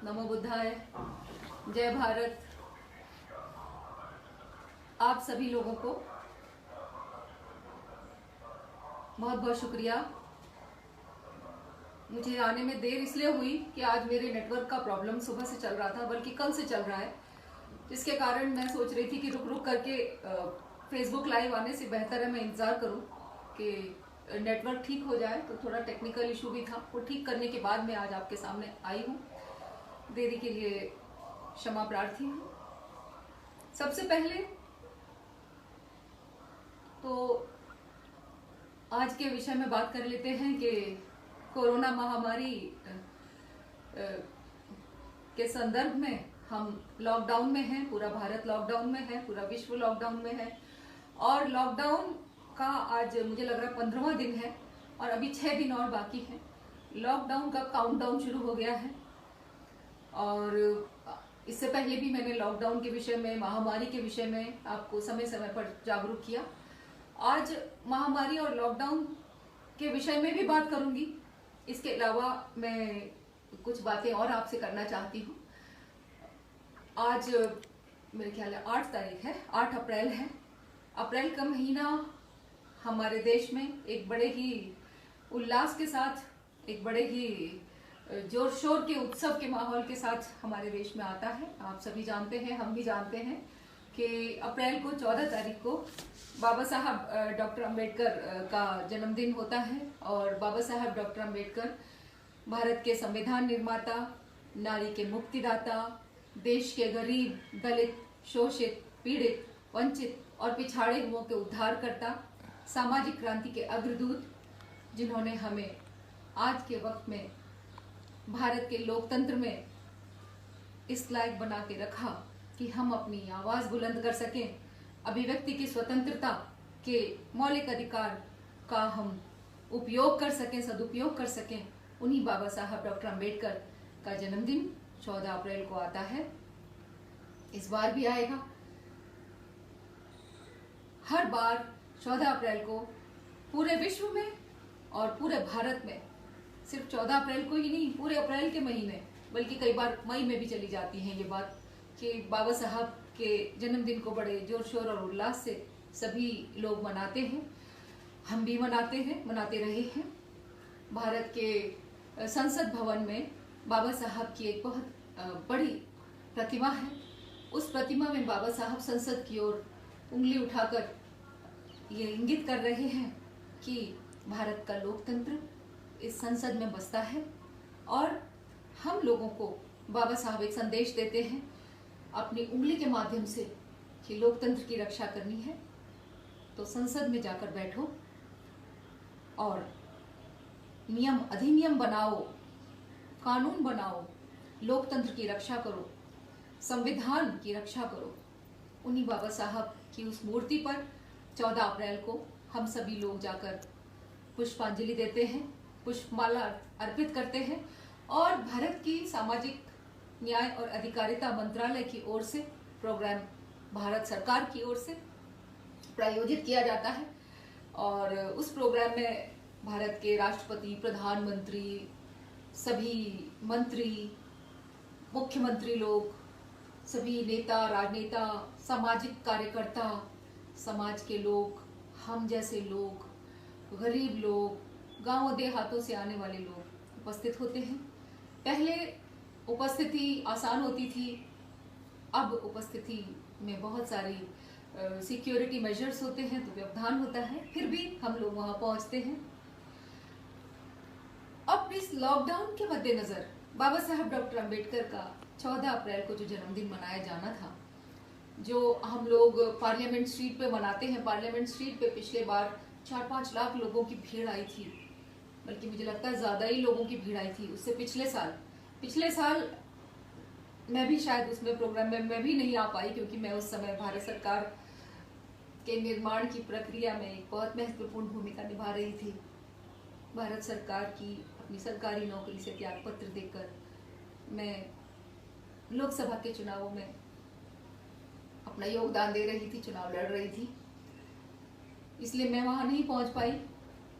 नमो बुद्धाय, जय भारत। आप सभी लोगों को बहुत बहुत शुक्रिया। मुझे आने में देर इसलिए हुई कि आज मेरे नेटवर्क का प्रॉब्लम सुबह से चल रहा था, बल्कि कल से चल रहा है, जिसके कारण मैं सोच रही थी कि रुक रुक करके फेसबुक लाइव आने से बेहतर है मैं इंतज़ार करूं कि नेटवर्क ठीक हो जाए। तो थोड़ा टेक्निकल इशू भी था, वो ठीक करने के बाद मैं आज आपके सामने आई हूँ। देरी के लिए क्षमा प्रार्थी हूँ। सबसे पहले तो आज के विषय में बात कर लेते हैं कि कोरोना महामारी के संदर्भ में हम लॉकडाउन में हैं, पूरा भारत लॉकडाउन में है, पूरा विश्व लॉकडाउन में है। और लॉकडाउन का आज मुझे लग रहा है 15वां दिन है और अभी 6 दिन और बाकी है। लॉकडाउन का काउंटडाउन शुरू हो गया है। और इससे पहले भी मैंने लॉकडाउन के विषय में, महामारी के विषय में आपको समय समय पर जागरूक किया। आज महामारी और लॉकडाउन के विषय में भी बात करूंगी। इसके अलावा मैं कुछ बातें और आपसे करना चाहती हूँ। आज मेरे ख्याल है 8 तारीख है, 8 अप्रैल है। अप्रैल का महीना हमारे देश में एक बड़े ही उल्लास के साथ, एक बड़े ही जोर शोर के उत्सव के माहौल के साथ हमारे देश में आता है। आप सभी जानते हैं, हम भी जानते हैं कि अप्रैल को 14 तारीख को बाबा साहब डॉक्टर अंबेडकर का जन्मदिन होता है। और बाबा साहब डॉक्टर अंबेडकर भारत के संविधान निर्माता, नारी के मुक्तिदाता, देश के गरीब, दलित, शोषित, पीड़ित, वंचित और पिछाड़े हुओं के उद्धारकर्ता, सामाजिक क्रांति के अग्रदूत, जिन्होंने हमें आज के वक्त में भारत के लोकतंत्र में इस लायक बना के रखा कि हम अपनी आवाज बुलंद कर सकें, अभिव्यक्ति की स्वतंत्रता के मौलिक अधिकार का हम उपयोग कर सकें, सदुपयोग कर सकें। उन्हीं बाबा साहब डॉक्टर अंबेडकर का जन्मदिन 14 अप्रैल को आता है। इस बार भी आएगा। हर बार 14 अप्रैल को पूरे विश्व में और पूरे भारत में, सिर्फ 14 अप्रैल को ही नहीं, पूरे अप्रैल के महीने, बल्कि कई बार मई में भी चली जाती है ये बात, कि बाबा साहब के जन्मदिन को बड़े जोर शोर और उल्लास से सभी लोग मनाते हैं। हम भी मनाते हैं, मनाते रहे हैं। भारत के संसद भवन में बाबा साहब की एक बहुत बड़ी प्रतिमा है। उस प्रतिमा में बाबा साहब संसद की ओर उंगली उठाकर ये इंगित कर रहे हैं कि भारत का लोकतंत्र इस संसद में बसता है। और हम लोगों को बाबा साहब एक संदेश देते हैं अपनी उंगली के माध्यम से कि लोकतंत्र की रक्षा करनी है तो संसद में जाकर बैठो और नियम अधिनियम बनाओ, कानून बनाओ, लोकतंत्र की रक्षा करो, संविधान की रक्षा करो। उन्हीं बाबा साहब की उस मूर्ति पर 14 अप्रैल को हम सभी लोग जाकर पुष्पांजलि देते हैं, पुष्पमाला अर्पित करते हैं। और भारत की सामाजिक न्याय और अधिकारिता मंत्रालय की ओर से प्रोग्राम भारत सरकार की ओर से प्रायोजित किया जाता है। और उस प्रोग्राम में भारत के राष्ट्रपति, प्रधानमंत्री, सभी मंत्री, मुख्यमंत्री लोग, सभी नेता, राजनेता, सामाजिक कार्यकर्ता, समाज के लोग, हम जैसे लोग, गरीब लोग, गांवों देहातों से आने वाले लोग उपस्थित होते हैं। पहले उपस्थिति आसान होती थी, अब उपस्थिति में बहुत सारी सिक्योरिटी मेजर्स होते हैं, तो व्यवधान होता है, फिर भी हम लोग वहां पहुंचते हैं। अब इस लॉकडाउन के मद्देनजर बाबा साहब डॉक्टर अंबेडकर का 14 अप्रैल को जो जन्मदिन मनाया जाना था, जो हम लोग पार्लियामेंट स्ट्रीट पे मनाते हैं, पार्लियामेंट स्ट्रीट पे पिछले बार 4-5 लाख लोगों की भीड़ आई थी, बल्कि मुझे लगता है ज्यादा ही लोगों की भीड़ आई थी। उससे पिछले साल मैं भी शायद उसमें प्रोग्राम में मैं भी नहीं आ पाई, क्योंकि मैं उस समय भारत सरकार के निर्माण की प्रक्रिया में एक बहुत महत्वपूर्ण भूमिका निभा रही थी। भारत सरकार की अपनी सरकारी नौकरी से त्याग पत्र देकर मैं लोकसभा के चुनावों में अपना योगदान दे रही थी, चुनाव लड़ रही थी, इसलिए मैं वहां नहीं पहुंच पाई।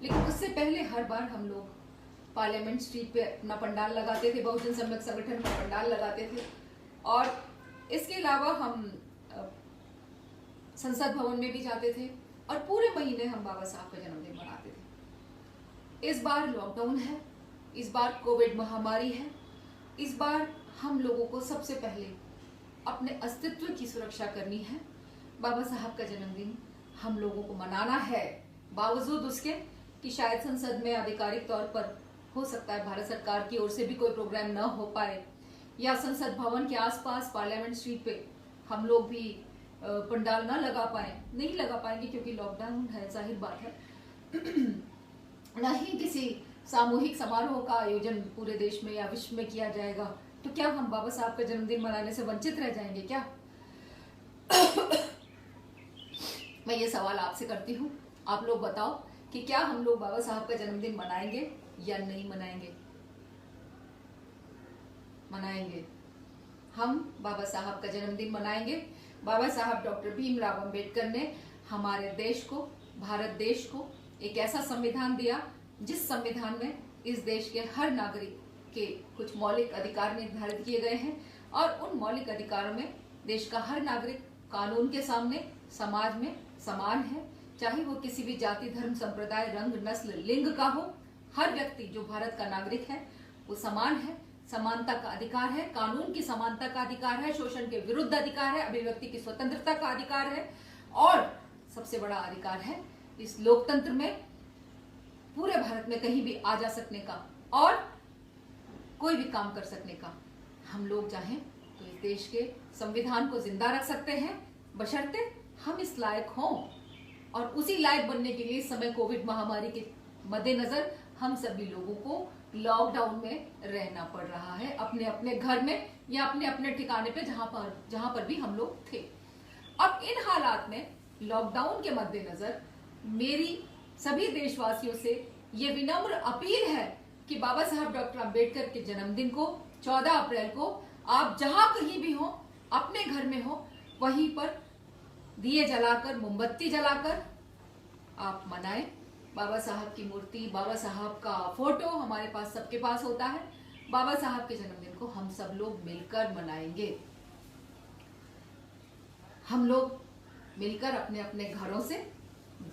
लेकिन उससे पहले हर बार हम लोग पार्लियामेंट स्ट्रीट पे अपना पंडाल लगाते थे, बहुजन सम्यक संगठन में पंडाल लगाते थे। और इसके अलावा हम संसद भवन में भी जाते थे और पूरे महीने हम बाबा साहब का जन्मदिन मनाते थे। इस बार लॉकडाउन है, इस बार कोविड महामारी है, इस बार हम लोगों को सबसे पहले अपने अस्तित्व की सुरक्षा करनी है। बाबा साहब का जन्मदिन हम लोगों को मनाना है, बावजूद उसके कि शायद संसद में आधिकारिक तौर पर हो सकता है भारत सरकार की ओर से भी कोई प्रोग्राम न हो पाए, या संसद भवन के आसपास पार्लियामेंट स्ट्रीट पे हम लोग भी पंडाल न लगा पाए, नहीं लगा पाएंगे क्योंकि लॉकडाउन है, जाहिर बात है। न ही किसी सामूहिक समारोह का आयोजन पूरे देश में या विश्व में किया जाएगा, तो क्या हम बाबा साहब का जन्मदिन मनाने से वंचित रह जाएंगे क्या? मैं ये सवाल आपसे करती हूँ, आप लोग बताओ कि क्या हम लोग बाबा साहब का जन्मदिन मनाएंगे या नहीं मनाएंगे? मनाएंगे। हम बाबा साहब का जन्मदिन मनाएंगे। बाबा साहब डॉक्टर भीमराव अंबेडकर ने हमारे देश को, भारत देश को एक ऐसा संविधान दिया जिस संविधान में इस देश के हर नागरिक के कुछ मौलिक अधिकार निर्धारित किए गए हैं, और उन मौलिक अधिकारों में देश का हर नागरिक कानून के सामने समाज में समान है, चाहे वो किसी भी जाति, धर्म, संप्रदाय, रंग, नस्ल, लिंग का हो। हर व्यक्ति जो भारत का नागरिक है वो समान है, समानता का अधिकार है, कानून की समानता का अधिकार है, शोषण के विरुद्ध अधिकार है, अभिव्यक्ति की स्वतंत्रता का अधिकार है, और सबसे बड़ा अधिकार है इस लोकतंत्र में पूरे भारत में कहीं भी आ जा सकने का और कोई भी काम कर सकने का। हम लोग चाहें तो इस देश के संविधान को जिंदा रख सकते हैं, बशर्ते हम इस लायक हों। और उसी लायक बनने के लिए इस समय कोविड महामारी के मद्देनजर हम सभी लोगों को लॉकडाउन में रहना पड़ रहा है, अपने अपने घर में या अपने अपने ठिकाने पे जहां पर भी हम लोग थे। अब इन हालात में लॉकडाउन के मद्देनजर मेरी सभी देशवासियों से ये विनम्र अपील है कि बाबा साहब डॉक्टर अंबेडकर के जन्मदिन को 14 अप्रैल को आप जहां कहीं भी हो, अपने घर में हो, वहीं पर दिए जलाकर, मोमबत्ती जलाकर आप मनाएं। बाबा साहब की मूर्ति, बाबा साहब का फोटो हमारे पास, सबके पास होता है। बाबा साहब के जन्मदिन को हम सब लोग मिलकर मनाएंगे। हम लोग मिलकर अपने अपने घरों से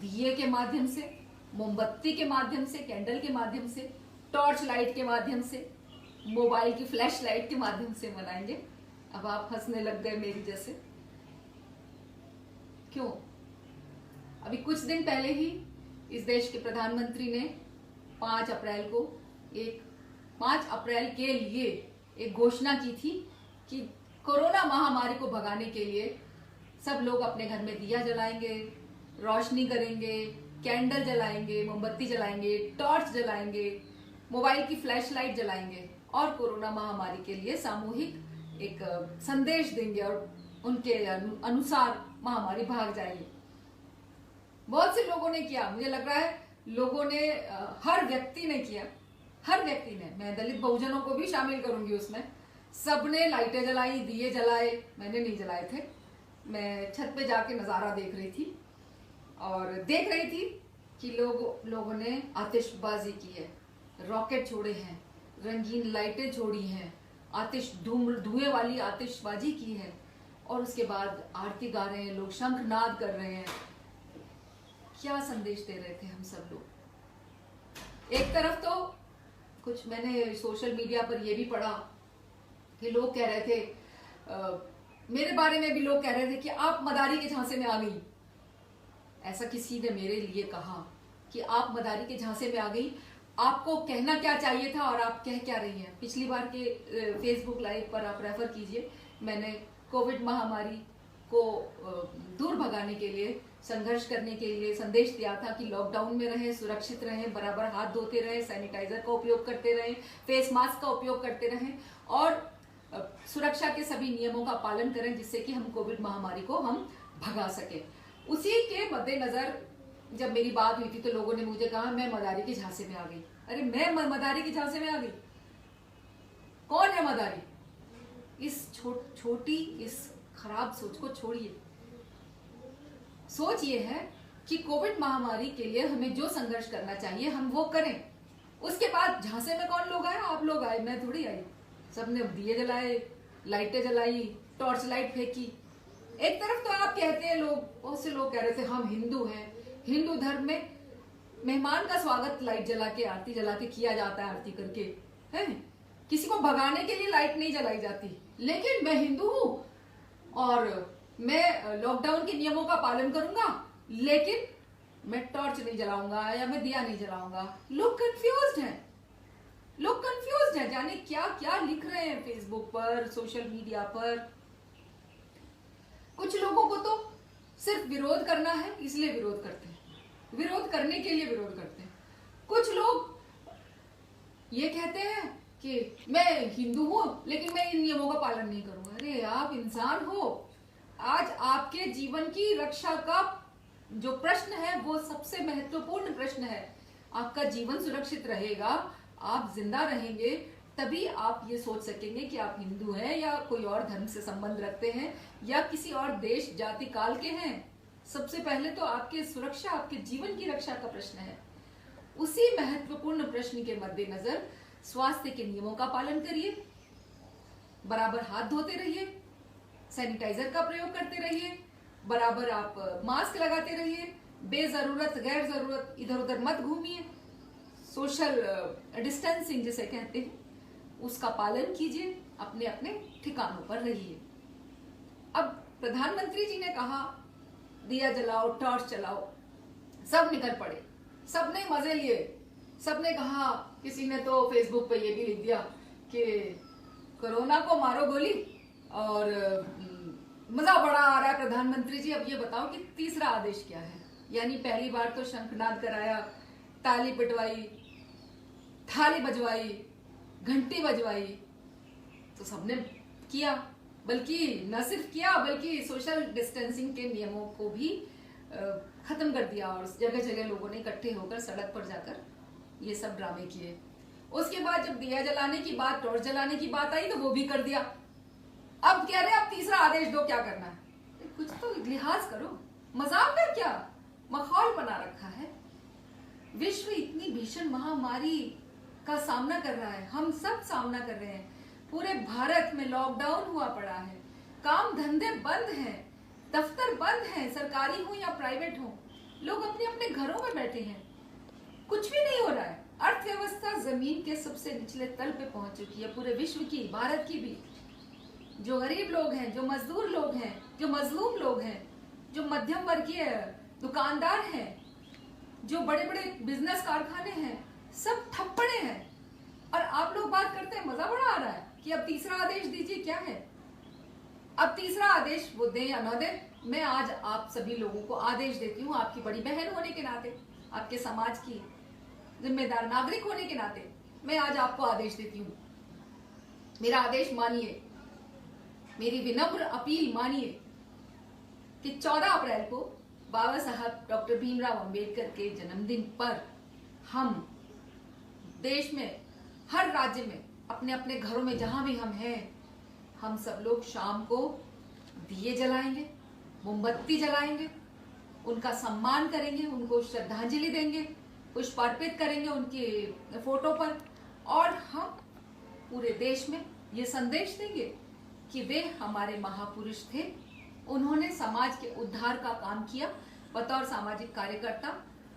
दिए के माध्यम से, मोमबत्ती के माध्यम से, कैंडल के माध्यम से, टॉर्च लाइट के माध्यम से, मोबाइल की फ्लैश लाइट के माध्यम से मनाएंगे। अब आप हंसने लग गए मेरी जैसे, क्यों? अभी कुछ दिन पहले ही इस देश के प्रधानमंत्री ने 5 अप्रैल के लिए एक घोषणा की थी कि कोरोना महामारी को भगाने के लिए सब लोग अपने घर में दिया जलाएंगे, रोशनी करेंगे, कैंडल जलाएंगे, मोमबत्ती जलाएंगे, टॉर्च जलाएंगे, मोबाइल की फ्लैश लाइट जलाएंगे और कोरोना महामारी के लिए सामूहिक एक संदेश देंगे और उनके अनुसार महामारी भाग जाएगी। बहुत से लोगों ने किया, मुझे लग रहा है लोगों ने, हर व्यक्ति ने किया, हर व्यक्ति ने, मैं दलित बहुजनों को भी शामिल करूंगी उसमें, सबने लाइटें जलाई, दिए जलाए। मैंने नहीं जलाए थे, मैं छत पे जाके नजारा देख रही थी और देख रही थी कि लोगों ने आतिशबाजी की है, रॉकेट छोड़े हैं, रंगीन लाइटें छोड़ी हैं, धुएं वाली आतिशबाजी की है, और उसके बाद आरती गा रहे हैं लोग, शंखनाद कर रहे हैं। क्या संदेश दे रहे थे हम सब लोग? एक तरफ तो कुछ मैंने सोशल मीडिया पर यह भी पढ़ा कि लोग कह रहे थे, मेरे बारे में भी लोग कह रहे थे कि आप मदारी के झांसे में आ गई। ऐसा किसी ने मेरे लिए कहा कि आप मदारी के झांसे में आ गई, आपको कहना क्या चाहिए था और आप कह क्या रही हैं? पिछली बार के फेसबुक लाइव पर आप रेफर कीजिए, मैंने कोविड महामारी को दूर भगाने के लिए, संघर्ष करने के लिए संदेश दिया था कि लॉकडाउन में रहें, सुरक्षित रहें, बराबर हाथ धोते रहें, सैनिटाइजर का उपयोग करते रहें, फेस मास्क का उपयोग करते रहें और सुरक्षा के सभी नियमों का पालन करें, जिससे कि हम कोविड महामारी को हम भगा सके। उसी के मद्देनजर जब मेरी बात हुई थी तो लोगों ने मुझे कहा मैं मदारी के झांसे में आ गई। अरे मैं मदारी के झांसे में आ गई? कौन है मदारी? इस छोटी इस खराब सोच को छोड़िए। सोच ये है कि कोविड महामारी के लिए हमें जो संघर्ष करना चाहिए हम वो करें, उसके बाद झांसे में कौन लोग आए? आप लोग आए, मैं थोड़ी आई। सबने दिए जलाए, लाइटें जलाई, टॉर्च लाइट फेंकी। एक तरफ तो आप कहते हैं, लोग, बहुत से लोग कह रहे थे हम हिंदू हैं, हिंदू धर्म में मेहमान का स्वागत लाइट जला के, आरती जला के किया जाता है, आरती करके है, किसी को भगाने के लिए लाइट नहीं जलाई जाती। लेकिन मैं हिंदू हूं और मैं लॉकडाउन के नियमों का पालन करूंगा, लेकिन मैं टॉर्च नहीं जलाऊंगा या मैं दिया नहीं जलाऊंगा। लोग कंफ्यूज्ड हैं, लोग कंफ्यूज्ड हैं, जाने क्या क्या लिख रहे हैं फेसबुक पर, सोशल मीडिया पर। कुछ लोगों को तो सिर्फ विरोध करना है इसलिए विरोध करते हैं, विरोध करने के लिए विरोध करते हैं। कुछ लोग ये कहते हैं कि मैं हिंदू हूं लेकिन मैं इन नियमों का पालन नहीं करूंगा। अरे आप इंसान हो, आज आपके जीवन की रक्षा का जो प्रश्न है वो सबसे महत्वपूर्ण प्रश्न है। आपका जीवन सुरक्षित रहेगा, आप जिंदा रहेंगे, तभी आप ये सोच सकेंगे कि आप हिंदू हैं या कोई और धर्म से संबंध रखते हैं या किसी और देश जाति काल के हैं। सबसे पहले तो आपके सुरक्षा, आपके जीवन की रक्षा का प्रश्न है। उसी महत्वपूर्ण प्रश्न के मद्देनजर स्वास्थ्य के नियमों का पालन करिए, बराबर हाथ धोते रहिए, सैनिटाइजर का प्रयोग करते रहिए, बराबर आप मास्क लगाते रहिए, बेजरूरत गैर जरूरत इधर उधर मत घूमिए, सोशल डिस्टेंसिंग जिसे कहते हैं उसका पालन कीजिए, अपने अपने ठिकानों पर रहिए। अब प्रधानमंत्री जी ने कहा दिया जलाओ, टॉर्च जलाओ, सब निकल पड़े, सबने मजे लिए, सबने कहा, किसी ने तो फेसबुक पे ये भी लिख दिया कि कोरोना को मारो गोली, और मजा बड़ा आ रहा है प्रधानमंत्री जी। अब ये बताओ कि तीसरा आदेश क्या है? यानी पहली बार तो शंखनाद कराया, ताली पिटवाई, थाली बजवाई, घंटी बजवाई, तो सबने किया, बल्कि न सिर्फ किया बल्कि सोशल डिस्टेंसिंग के नियमों को भी खत्म कर दिया और जगह जगह लोगों ने इकट्ठे होकर सड़क पर जाकर ये सब ड्रामे किए। उसके बाद जब दिया जलाने की बात, टॉर्च जलाने की बात आई तो वो भी कर दिया। अब कह रहे अब तीसरा आदेश दो, क्या करना है? कुछ तो लिहाज करो, मजाक का क्या माहौल बना रखा है। विश्व इतनी भीषण महामारी का सामना कर रहा है, हम सब सामना कर रहे हैं, पूरे भारत में लॉकडाउन हुआ पड़ा है, काम धंधे बंद हैं, दफ्तर बंद हैं, सरकारी हो या प्राइवेट हो, लोग अपने अपने घरों में बैठे हैं, कुछ भी नहीं हो रहा है। अर्थव्यवस्था जमीन के सबसे निचले तल पे पहुंच चुकी है, पूरे विश्व की, भारत की भी। जो गरीब लोग हैं, जो मजदूर लोग हैं, जो मजलूम लोग हैं, जो मध्यम वर्गीय दुकानदार हैं, जो बड़े बड़े बिजनेस कारखाने हैं, सब ठप पड़े हैं। और आप लोग बात करते हैं मजा बड़ा आ रहा है कि अब तीसरा आदेश दीजिए। क्या है अब तीसरा आदेश? वो दें या न दें, मैं आज आप सभी लोगों को आदेश देती हूँ, आपकी बड़ी बहन होने के नाते, आपके समाज की जिम्मेदार नागरिक होने के नाते मैं आज आपको आदेश देती हूँ। मेरा आदेश मानिए, मेरी विनम्र अपील मानिए कि 14 अप्रैल को बाबा साहब डॉक्टर भीमराव अंबेडकर के जन्मदिन पर हम देश में, हर राज्य में, अपने अपने घरों में जहां भी हम हैं, हम सब लोग शाम को दिए जलाएंगे, मोमबत्ती जलाएंगे, उनका सम्मान करेंगे, उनको श्रद्धांजलि देंगे, पुष्प अर्पित करेंगे उनके फोटो पर, और हम पूरे देश में ये संदेश देंगे कि वे हमारे महापुरुष थे। उन्होंने समाज के उद्धार का काम किया, बतौर सामाजिक कार्यकर्ता,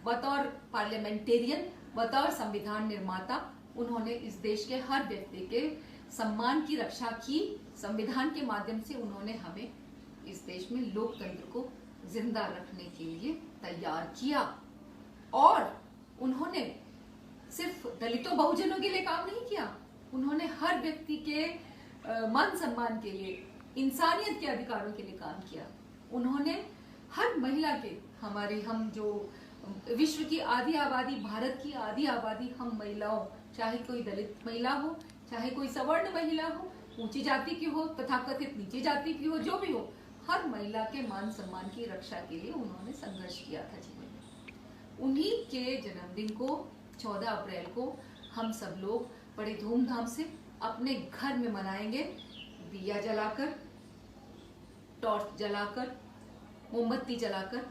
बतौर पार्लियामेंटेरियन, बतौर संविधान निर्माता। उन्होंने इस देश के हर व्यक्ति के सम्मान की रक्षा की। संविधान के माध्यम से उन्होंने हमें इस देश में लोकतंत्र को जिंदा रखने के लिए तैयार किया। और उन्होंने सिर्फ दलितों बहुजनों के लिए काम नहीं किया, उन्होंने हर व्यक्ति के मान सम्मान के लिए, इंसानियत के अधिकारों के लिए काम किया। उन्होंने हर महिला के, हम जो विश्व की आधी आबादी, भारत की आधी आबादी, हम महिलाओं, चाहे कोई दलित महिला हो, चाहे कोई सवर्ण महिला हो, ऊंची जाति की हो, तथाकथित नीची जाति की हो, जो भी हो, हर महिला के मान सम्मान की रक्षा के लिए उन्होंने संघर्ष किया था जीवन में। उन्हीं के जन्मदिन को 14 अप्रैल को हम सब लोग बड़े धूमधाम से अपने घर में मनाएंगे, दिया जलाकर, टॉर्च जलाकर, मोमबत्ती जलाकर,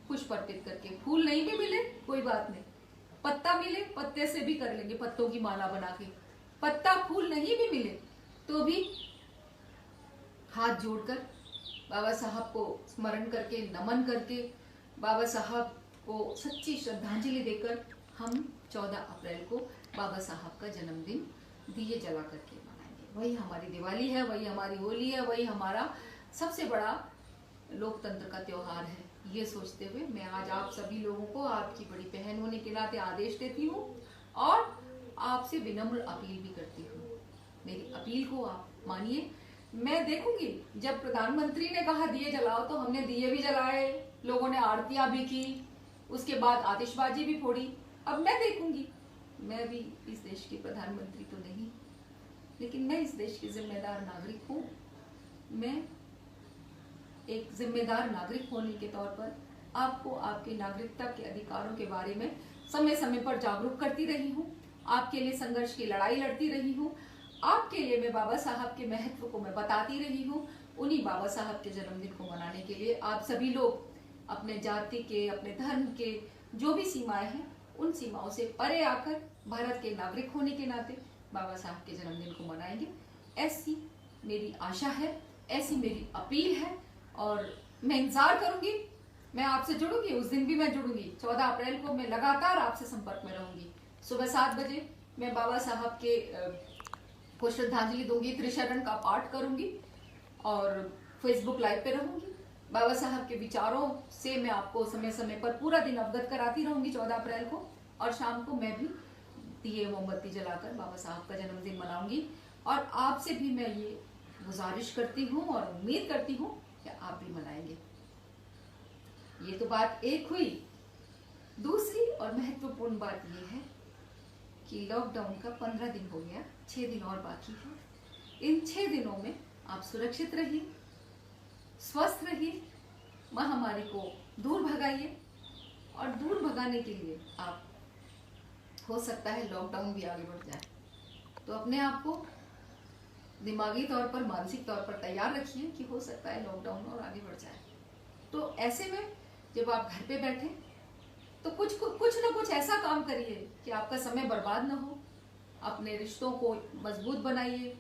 पुष्प अर्पित करके। फूल नहीं भी मिले कोई बात नहीं, पत्ता मिले पत्ते से भी कर लेंगे, पत्तों की माला बना के। पत्ता फूल नहीं भी मिले तो भी हाथ जोड़कर बाबा साहब को स्मरण करके, नमन करके, बाबा साहब को सच्ची श्रद्धांजलि देकर हम 14 अप्रैल को बाबा साहब का जन्मदिन दिए जला करके मनाएंगे। वही हमारी दिवाली है, वही हमारी होली है, वही हमारा सबसे बड़ा लोकतंत्र का त्योहार है। ये सोचते हुए मैं आज आप सभी लोगों को आपकी बड़ी बहन होने के नाते आदेश देती हूँ और आपसे विनम्र अपील भी करती हूँ। मेरी अपील को आप मानिए। मैं देखूंगी, जब प्रधानमंत्री ने कहा दिए जलाओ तो हमने दिए भी जलाए, लोगों ने आरतियां भी की, उसके बाद आतिशबाजी भी फोड़ी। अब मैं देखूंगी, मैं भी इस देश की प्रधानमंत्री तो नहीं, लेकिन मैं इस देश की जिम्मेदार नागरिक हूँ। मैं एक जिम्मेदार नागरिक होने के तौर पर आपको आपके नागरिकता के अधिकारों के बारे में समय समय पर जागरूक करती रही हूँ, आपके लिए संघर्ष की लड़ाई लड़ती रही हूँ, आपके लिए मैं बाबा साहब के महत्व को मैं बताती रही हूँ। उन्हीं बाबा साहब के जन्मदिन को मनाने के लिए आप सभी लोग अपने जाति के, अपने धर्म के जो भी सीमाएं हैं, उन सीमाओं से परे आकर भारत के नागरिक होने के नाते बाबा साहब के जन्मदिन को मनाएंगे। ऐसी मेरी आशा है, ऐसी मेरी अपील है और मैं इंतजार करूंगी। मैं आपसे जुड़ूंगी, उस दिन भी मैं जुड़ूंगी। 14 अप्रैल को मैं लगातार आपसे संपर्क में रहूंगी। सुबह 7 बजे मैं बाबा साहब के को श्रद्धांजलि दूंगी, त्रिशरण का पाठ करूंगी और फेसबुक लाइव पे रहूंगी। बाबा साहब के विचारों से मैं आपको समय समय पर पूरा दिन अवगत कराती रहूंगी 14 अप्रैल को, और शाम को मैं भी दिए मोमबत्ती जलाकर बाबा साहब का जन्मदिन मनाऊंगी। और आपसे भी मैं ये गुजारिश करती हूँ और उम्मीद करती हूँ कि आप भी मनाएंगे। ये तो बात एक हुई। दूसरी और महत्वपूर्ण बात यह है कि लॉकडाउन का 15 दिन हो गया, 6 दिन और बाकी है। इन 6 दिनों में आप सुरक्षित रहिए, स्वस्थ रहिए, महामारी को दूर भगाइए। और दूर भगाने के लिए आप, हो सकता है लॉकडाउन भी आगे बढ़ जाए, तो अपने आप को दिमागी तौर पर, मानसिक तौर पर तैयार रखिए कि हो सकता है लॉकडाउन और आगे बढ़ जाए। तो ऐसे में जब आप घर पे बैठे तो कुछ ना कुछ ऐसा काम करिए कि आपका समय बर्बाद ना हो। अपने रिश्तों को मजबूत बनाइए,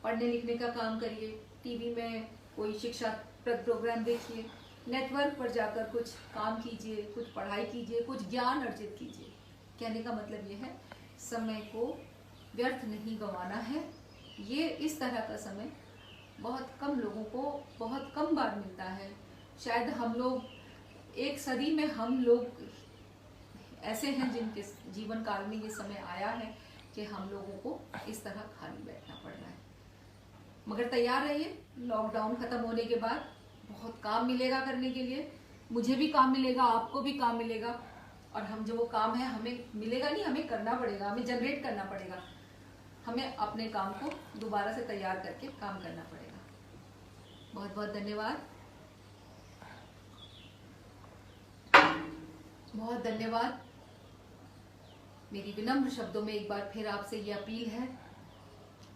पढ़ने लिखने का काम करिए, टीवी में कोई शिक्षाप्रद प्रोग्राम देखिए, नेटवर्क पर जाकर कुछ काम कीजिए, कुछ पढ़ाई कीजिए, कुछ ज्ञान अर्जित कीजिए। कहने का मतलब ये है, समय को व्यर्थ नहीं गंवाना है। ये इस तरह का समय बहुत कम लोगों को बहुत कम बार मिलता है। शायद हम लोग एक सदी में हम लोग ऐसे हैं जिनके जीवन काल में ये समय आया है कि हम लोगों को इस तरह खाली बैठना पड़ रहा है। मगर तैयार रहिए, लॉकडाउन खत्म होने के बाद बहुत काम मिलेगा करने के लिए। मुझे भी काम मिलेगा, आपको भी काम मिलेगा, और हम जो वो काम है हमें मिलेगा नहीं, हमें करना पड़ेगा, हमें जनरेट करना पड़ेगा। हमें अपने काम को दोबारा से तैयार करके काम करना पड़ेगा। बहुत बहुत धन्यवाद, बहुत धन्यवाद। मेरी विनम्र शब्दों में एक बार फिर आपसे ये अपील है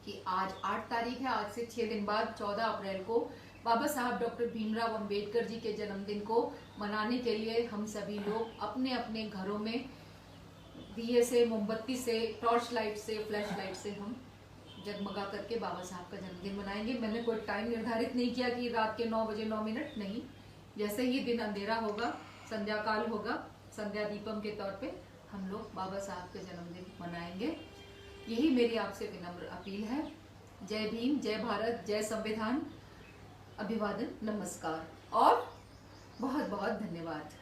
कि आज 8 तारीख है, आज से 6 दिन बाद 14 अप्रैल को बाबा साहब डॉक्टर भीमराव अंबेडकर जी के जन्मदिन को मनाने के लिए हम सभी लोग अपने अपने घरों में दिए से, मोमबत्ती से, टॉर्च लाइट से, फ्लैश लाइट से हम जगमगा करके बाबा साहब का जन्मदिन मनाएंगे। मैंने कोई टाइम निर्धारित नहीं किया कि रात के 9 बजे 9 मिनट, नहीं। जैसे ही दिन अंधेरा होगा, संध्या काल होगा, संध्या दीपम के तौर पे हम लोग बाबा साहब का जन्मदिन मनाएंगे। यही मेरी आपसे विनम्र अपील है। जय भीम, जय भारत, जय संविधान, अभिवादन, नमस्कार और बहुत बहुत धन्यवाद।